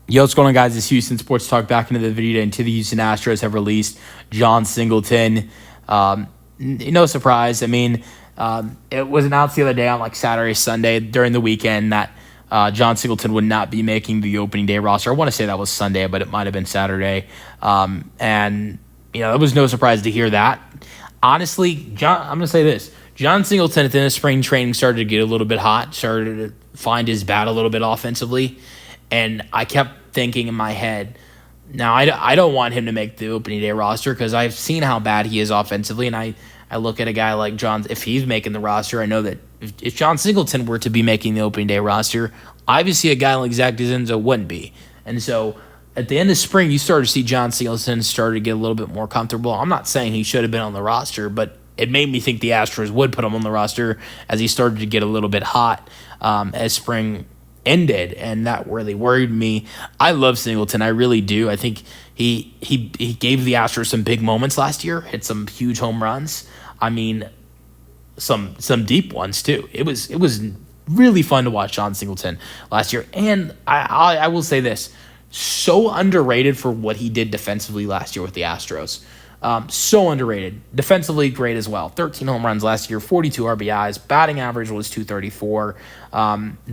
Yo, what's going on, guys? It's Houston Sports Talk back into the video, and the Houston Astros have released John Singleton. No surprise. I mean, it was announced the other day on like Saturday, Sunday during the weekend that John Singleton would not be making the opening day roster. I want to say that was Sunday, but it might have been Saturday. And it was no surprise to hear that. Honestly, I'm going to say this. John Singleton at the end of spring training started to get a little bit hot, started to find his bat a little bit offensively. And I kept thinking in my head, now I don't want him to make the opening day roster because I've seen how bad he is offensively. And I look at a guy like John, if he's making the roster, I know that if John Singleton were to be making the opening day roster, obviously a guy like Zach DeZenzo wouldn't be. And so at the end of spring, you started to see John Singleton start to get a little bit more comfortable. I'm not saying he should have been on the roster, but it made me think the Astros would put him on the roster as he started to get a little bit hot as spring ended, and that really worried me. I love Singleton, I really do. I think he gave the Astros some big moments last year, hit some huge home runs. I mean, some deep ones too. It was really fun to watch John Singleton last year, and I will say this: so underrated for what he did defensively last year with the Astros. So underrated. Defensively, great as well. 13 home runs last year, 42 RBIs. Batting average was 234.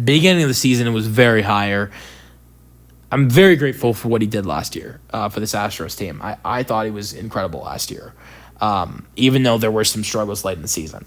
Beginning of the season, it was very higher. I'm very grateful for what he did last year for this Astros team. I thought he was incredible last year, even though there were some struggles late in the season.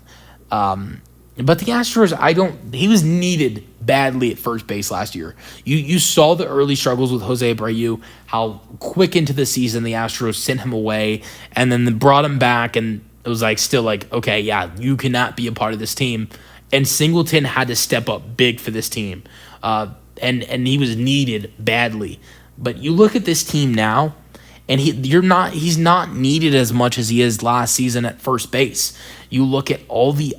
But the Astros, he was needed badly at first base last year. You saw the early struggles with Jose Abreu, how quick into the season the Astros sent him away, and then they brought him back, and it was okay, yeah, you cannot be a part of this team. And Singleton had to step up big for this team, and he was needed badly. But you look at this team now, and he's not needed as much as he is last season at first base. You look at all the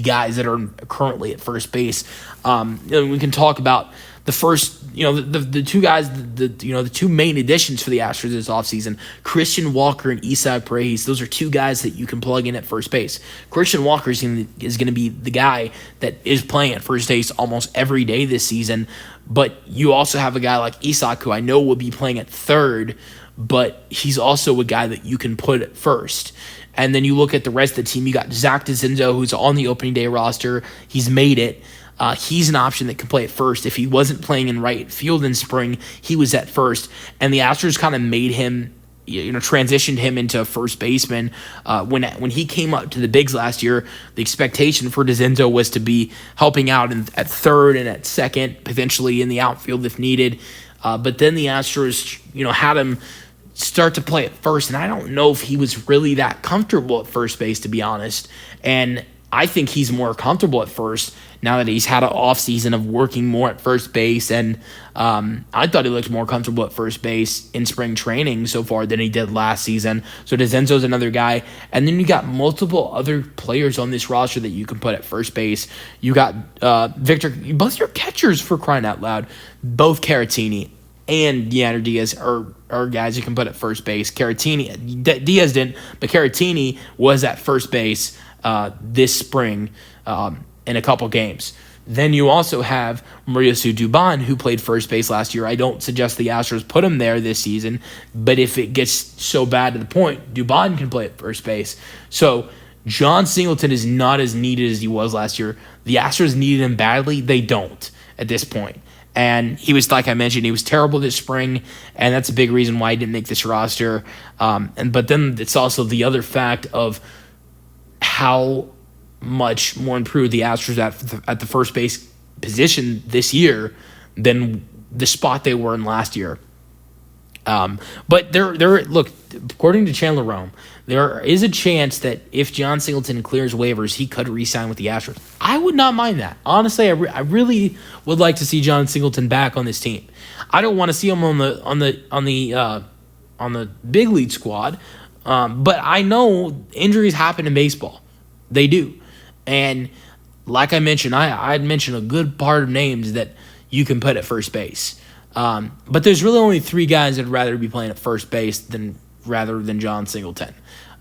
guys that are currently at first base. We can talk about the first, the two guys, the two main additions for the Astros this offseason, Christian Walker and Isaac Paredes. Those are two guys that you can plug in at first base. Christian Walker is going to be the guy that is playing at first base almost every day this season. But you also have a guy like Isaac, who I know will be playing at third, but he's also a guy that you can put at first. And then you look at the rest of the team. You got Zach DeZenzo, who's on the opening day roster. He's made it. He's an option that can play at first. If he wasn't playing in right field in spring, he was at first. And the Astros kind of made him, transitioned him into a first baseman. When he came up to the bigs last year, the expectation for DeZenzo was to be helping out at third and at second, potentially in the outfield if needed. But then the Astros, had him start to play at first, and I don't know if he was really that comfortable at first base, to be honest. And I think he's more comfortable at first now that he's had an off season of working more at first base. And I thought he looked more comfortable at first base in spring training so far than he did last season. So DeZenzo's another guy. And then you got multiple other players on this roster that you can put at first base. You got Victor, both your catchers, for crying out loud, both Caratini and Yanner Diaz are guys you can put at first base. Diaz didn't, but Caratini was at first base this spring in a couple games. Then you also have Mauricio Dubon, who played first base last year. I don't suggest the Astros put him there this season, but if it gets so bad to the point, Dubon can play at first base. So John Singleton is not as needed as he was last year. The Astros needed him badly. They don't at this point. And he was, like I mentioned, he was terrible this spring, and that's a big reason why he didn't make this roster. But then it's also the other fact of how much more improved the Astros at the first base position this year than the spot they were in last year. But look, according to Chandler Rome, there is a chance that if John Singleton clears waivers, he could re-sign with the Astros. I would not mind that. Honestly, I really would like to see John Singleton back on this team. I don't want to see him on the big league squad, but I know injuries happen in baseball. They do. And like I mentioned, I'd mentioned a good part of names that you can put at first base. But there's really only three guys that'd rather be playing at first base rather than John Singleton.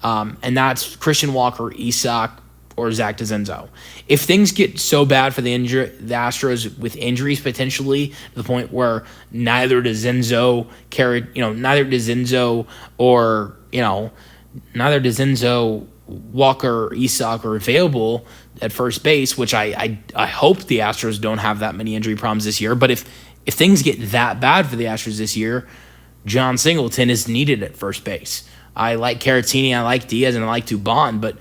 And that's Christian Walker, Isaac, or Zach DeZenzo. If things get so bad for the Astros with injuries potentially to the point where neither DeZenzo Walker, Isak are available at first base, which I hope the Astros don't have that many injury problems this year. But if things get that bad for the Astros this year, John Singleton is needed at first base. I like Caratini, I like Diaz, and I like Dubon, but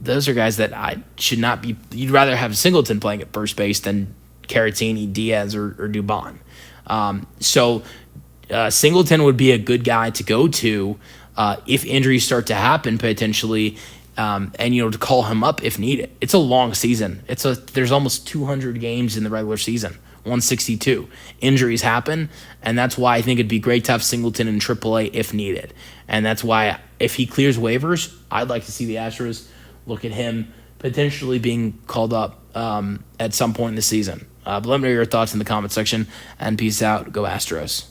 those are guys that I should not be. You'd rather have Singleton playing at first base than Caratini, Diaz, or Dubon. So Singleton would be a good guy to go to if injuries start to happen potentially, and to call him up if needed. It's a long season. There's almost 200 games in the regular season. 162. Injuries happen, and that's why I think it'd be great to have Singleton in AAA if needed. And that's why if he clears waivers, I'd like to see the Astros look at him potentially being called up at some point in the season. But let me know your thoughts in the comment section, and peace out. Go Astros.